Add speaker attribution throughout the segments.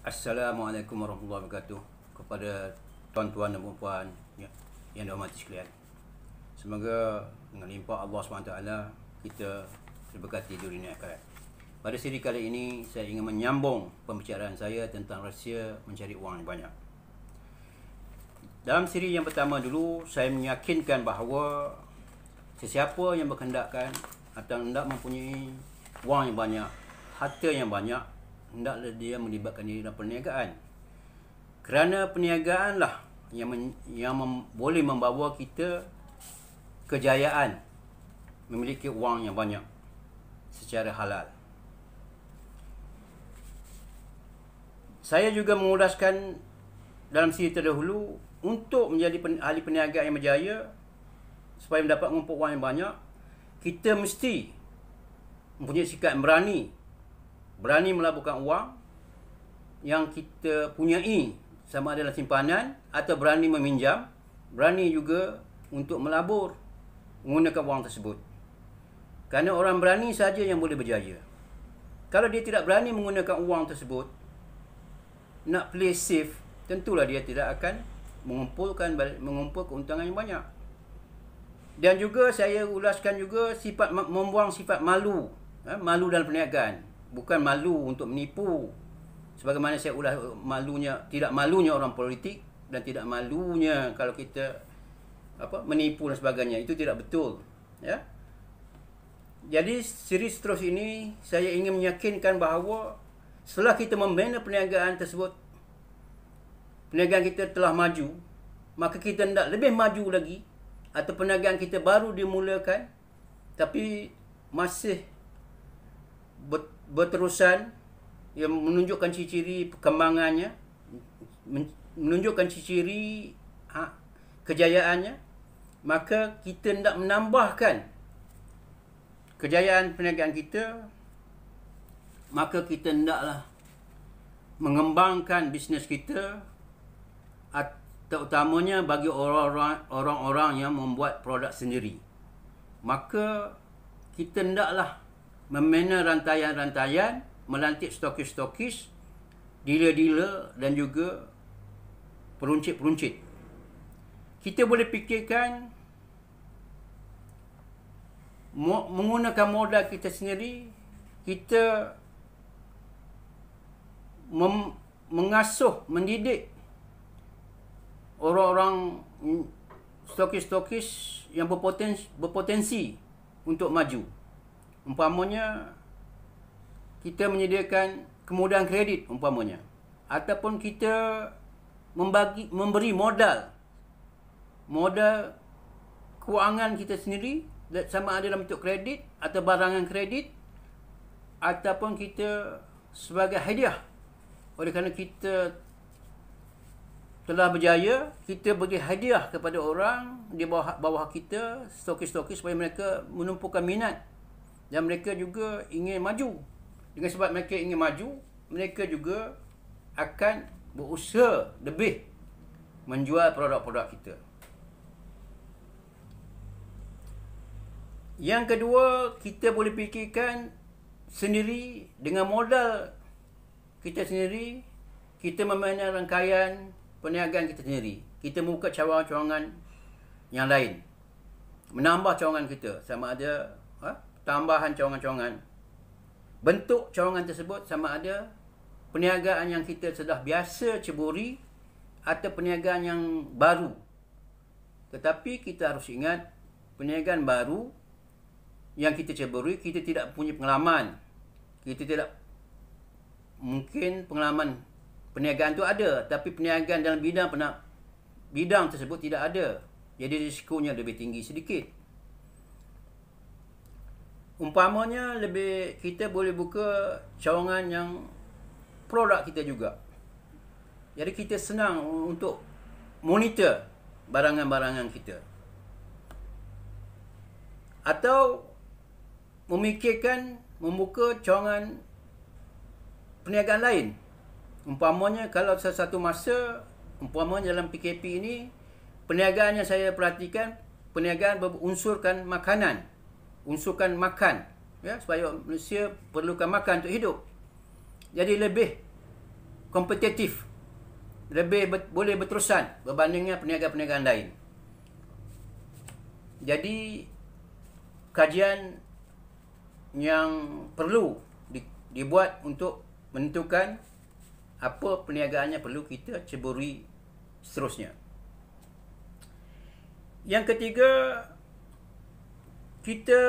Speaker 1: Assalamualaikum warahmatullahi wabarakatuh kepada tuan-tuan dan puan-puan yang dihormati sekalian. Semoga dengan limpah Allah SWT kita diberkati di dunia akhirat. Pada siri kali ini saya ingin menyambung pembicaraan saya tentang rahsia mencari wang yang banyak. Dalam siri yang pertama dulu, saya meyakinkan bahawa sesiapa yang berkehendakkan atau hendak mempunyai wang yang banyak, harta yang banyak, hendaklah dia melibatkan diri dalam perniagaan. Kerana perniagaanlah yang boleh membawa kita kejayaan memiliki wang yang banyak secara halal. Saya juga menguraskan dalam siri terdahulu, untuk menjadi ahli perniagaan yang berjaya, supaya mendapat mengumpul wang yang banyak, kita mesti mempunyai sikap yang berani melaburkan wang yang kita punyai, sama ada dalam simpanan atau berani meminjam, berani juga untuk melabur menggunakan wang tersebut. Kerana orang berani saja yang boleh berjaya. Kalau dia tidak berani menggunakan wang tersebut, nak play safe, tentulah dia tidak akan mengumpul keuntungan yang banyak. Dan juga saya ulaskan juga membuang sifat malu, malu dalam perniagaan. Bukan malu untuk menipu, sebagaimana saya ulas tidak malunya orang politik dan tidak malunya kalau kita menipu dan sebagainya. Itu tidak betul, ya. Jadi siri terus ini saya ingin meyakinkan bahawa setelah kita membina perniagaan tersebut, perniagaan kita telah maju, maka kita hendak lebih maju lagi, atau perniagaan kita baru dimulakan tapi masih berterusan, yang menunjukkan ciri-ciri perkembangannya, menunjukkan ciri-ciri kejayaannya, maka kita hendak menambahkan kejayaan perniagaan kita, maka kita hendaklah mengembangkan bisnes kita, terutamanya bagi orang-orang yang membuat produk sendiri. Maka kita hendaklah membina rantaian-rantaian, melantik stokis-stokis, dealer-dealer dan juga peruncit-peruncit. Kita boleh fikirkan menggunakan modal kita sendiri, kita mengasuh, mendidik orang-orang stokis-stokis yang berpotensi untuk maju. Umpamanya kita menyediakan kemudahan kredit umpamanya, ataupun kita memberi modal kewangan kita sendiri, sama ada dalam bentuk kredit atau barangan kredit, ataupun kita sebagai hadiah. Oleh kerana kita telah berjaya, kita bagi hadiah kepada orang di bawah kita, stokis-stokis, supaya mereka menumpukan minat dan mereka juga ingin maju. Dengan sebab mereka ingin maju, mereka juga akan berusaha lebih menjual produk-produk kita. Yang kedua, kita boleh fikirkan sendiri dengan modal kita sendiri, kita membina rangkaian perniagaan kita sendiri. Kita membuka cawangan-cawangan yang lain, menambah cawangan kita, sama ada tambahan cawangan-cawangan. Bentuk cawangan tersebut sama ada perniagaan yang kita sudah biasa ceburi atau perniagaan yang baru. Tetapi kita harus ingat, perniagaan baru yang kita ceburi, kita tidak punya pengalaman. Kita tidak, mungkin pengalaman perniagaan tu ada, tapi perniagaan dalam bidang tersebut tidak ada. Jadi risikonya lebih tinggi sedikit. Umpamanya kita boleh buka cawangan yang produk kita juga. Jadi kita senang untuk monitor barangan-barangan kita. Atau memikirkan membuka cawangan perniagaan lain. Umpamanya kalau satu masa, umpamanya dalam PKP ini, perniagaan yang saya perhatikan, perniagaan berunsurkan makanan, unsurkan makan, ya, supaya manusia perlukan makan untuk hidup. Jadi lebih kompetitif, boleh berterusan berbandingnya perniagaan-perniagaan lain. Jadi kajian yang perlu dibuat untuk menentukan apa perniagaannya perlu kita ceburi seterusnya. Yang ketiga, kita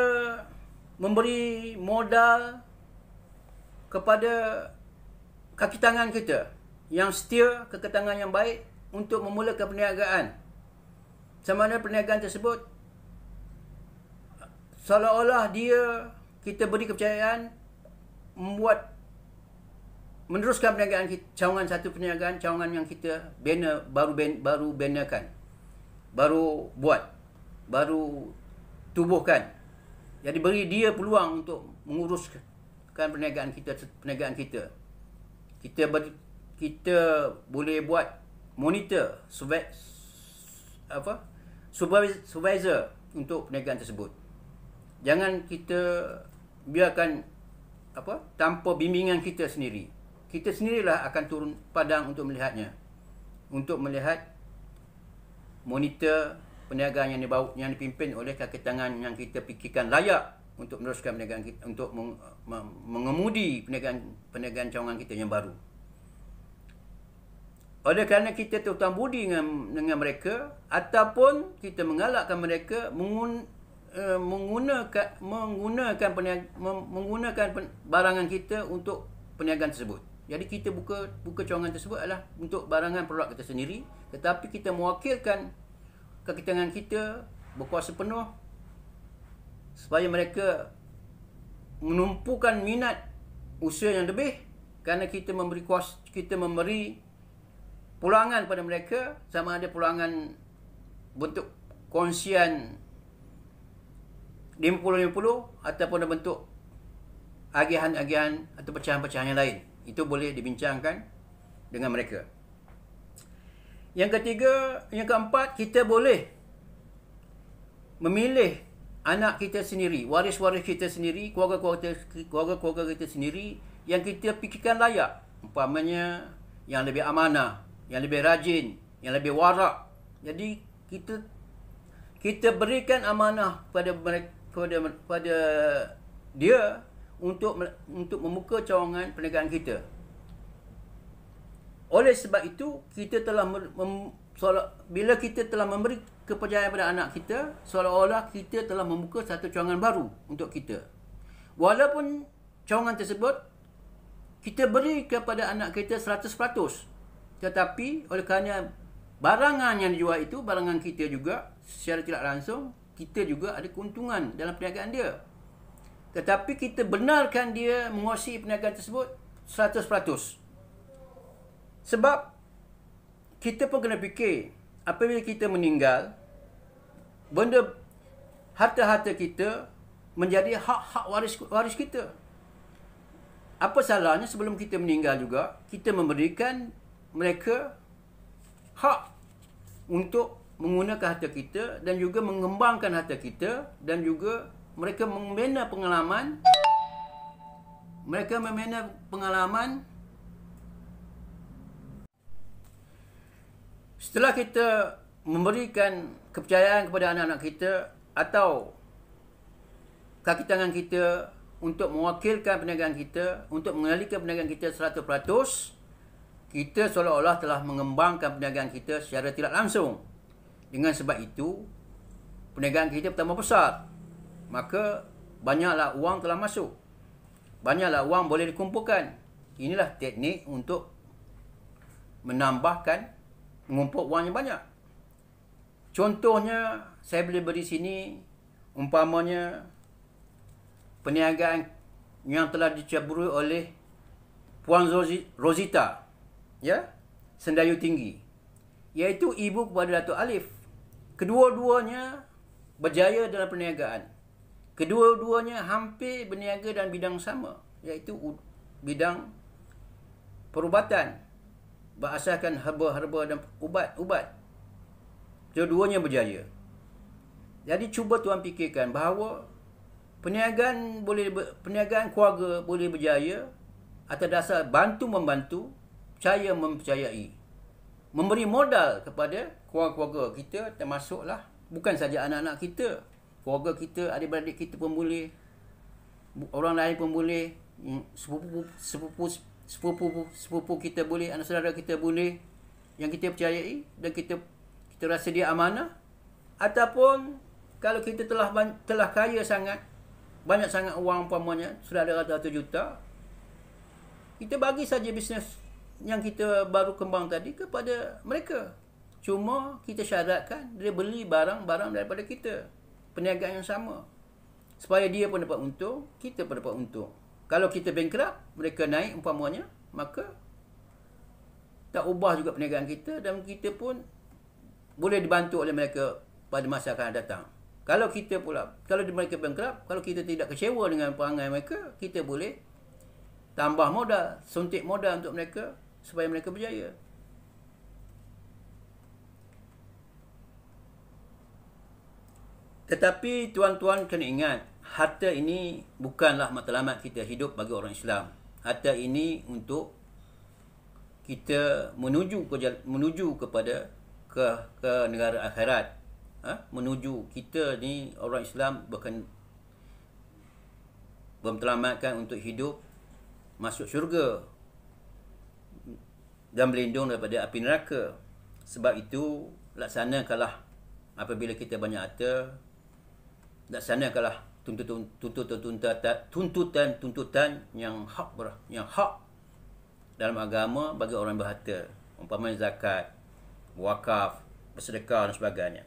Speaker 1: memberi modal kepada kaki tangan kita yang setia, kaki tangan yang baik untuk memulakan perniagaan. Sama ada perniagaan tersebut seolah-olah kita beri kepercayaan meneruskan perniagaan kita, cawangan satu perniagaan, cawangan yang kita baru binakan, baru buat, baru tubuhkan. Jadi beri dia peluang untuk menguruskan perniagaan kita. Kita boleh buat monitor, supervisor untuk perniagaan tersebut. Jangan kita biarkan tanpa bimbingan kita sendiri. Kita sendirilah akan turun padang untuk melihatnya. Untuk melihat monitor perniagaan yang dipimpin oleh kaki tangan yang kita fikirkan layak untuk meneruskan perniagaan kita, untuk mengemudi perniagaan cawangan kita yang baru. Oleh kerana kita terhutang budi dengan mereka, ataupun kita mengalakkan mereka menggunakan barangan kita untuk perniagaan tersebut. Jadi kita buka cawangan tersebut adalah untuk barangan produk kita sendiri, tetapi kita mewakilkan kaki tangan kita berkuasa penuh supaya mereka menumpukan minat usaha yang lebih, kerana kita memberi pulangan pada mereka, sama ada pulangan bentuk kongsian 50-50 ataupun bentuk agihan-agihan atau pecahan-pecahan yang lain. Itu boleh dibincangkan dengan mereka. Yang keempat, kita boleh memilih anak kita sendiri, waris-waris kita sendiri, keluarga-keluarga kita sendiri yang kita fikirkan layak. Umpamanya yang lebih amanah, yang lebih rajin, yang lebih warak. Jadi kita berikan amanah pada dia untuk membuka cawangan perniagaan kita. Oleh sebab itu, bila kita telah memberi kepercayaan pada anak kita, seolah-olah kita telah membuka satu cawangan baru untuk kita. Walaupun cawangan tersebut kita beri kepada anak kita 100%, tetapi oleh kerana barangan yang dijual itu barangan kita juga, secara tidak langsung kita juga ada keuntungan dalam perniagaan dia. Tetapi kita benarkan dia menguasai perniagaan tersebut 100%. Sebab kita pun kena fikir, apabila kita meninggal, harta-harta kita menjadi hak-hak waris kita. Apa salahnya sebelum kita meninggal juga kita memberikan mereka hak untuk menggunakan harta kita dan juga mengembangkan harta kita, dan juga mereka membina pengalaman. Setelah kita memberikan kepercayaan kepada anak-anak kita atau kaki tangan kita untuk mewakilkan perniagaan kita, untuk mengendalikan perniagaan kita 100%, kita seolah-olah telah mengembangkan perniagaan kita secara tidak langsung. Dengan sebab itu, perniagaan kita bertambah besar. Maka banyaklah wang telah masuk. Banyaklah wang boleh dikumpulkan. Inilah teknik untuk mengumpul wang yang banyak. Contohnya, saya boleh beri sini, umpamanya perniagaan yang telah diceburi oleh Puan Rosita, Sendayu Tinggi, iaitu ibu kepada Datuk Alif. Kedua-duanya berjaya dalam perniagaan. Kedua-duanya hampir berniaga dalam bidang sama, iaitu bidang perubatan berasaskan herba-herba dan ubat-ubat. Kedua-duanya berjaya. Jadi cuba tuan fikirkan bahawa perniagaan keluarga boleh berjaya atas dasar bantu-membantu, mempercayai, memberi modal kepada keluarga-keluarga kita, termasuklah bukan saja anak-anak kita, keluarga kita, adik-beradik kita pun boleh, orang lain pun boleh, sepupu kita boleh, anak saudara kita boleh, yang kita percayai dan kita rasa dia amanah. Ataupun kalau kita telah kaya sangat, banyak sangat uang, umpamanya sudah ada ratus juta, kita bagi saja bisnes yang kita baru kembang tadi kepada mereka. Cuma kita syaratkan dia beli barang-barang daripada kita, perniagaan yang sama, supaya dia pun dapat untung, kita pun dapat untung. Kalau kita bankrupt, mereka naik umpamanya, maka tak ubah juga perniagaan kita, dan kita pun boleh dibantu oleh mereka pada masa akan datang. Kalau kita pula, kalau mereka bankrupt, kalau kita tidak kecewa dengan perangai mereka, kita boleh tambah modal, suntik modal untuk mereka supaya mereka berjaya. Tetapi tuan-tuan kena ingat, harta ini bukanlah matlamat kita hidup bagi orang Islam. Harta ini untuk kita menuju kepada ke negara akhirat. Menuju kita ni orang Islam bermatlamatkan untuk hidup masuk syurga dan berlindung daripada api neraka. Sebab itu laksanakanlah apabila kita banyak harta, laksanakanlah tuntutan yang hak dalam agama bagi orang berharta, umpamanya zakat, wakaf, bersedekah dan sebagainya.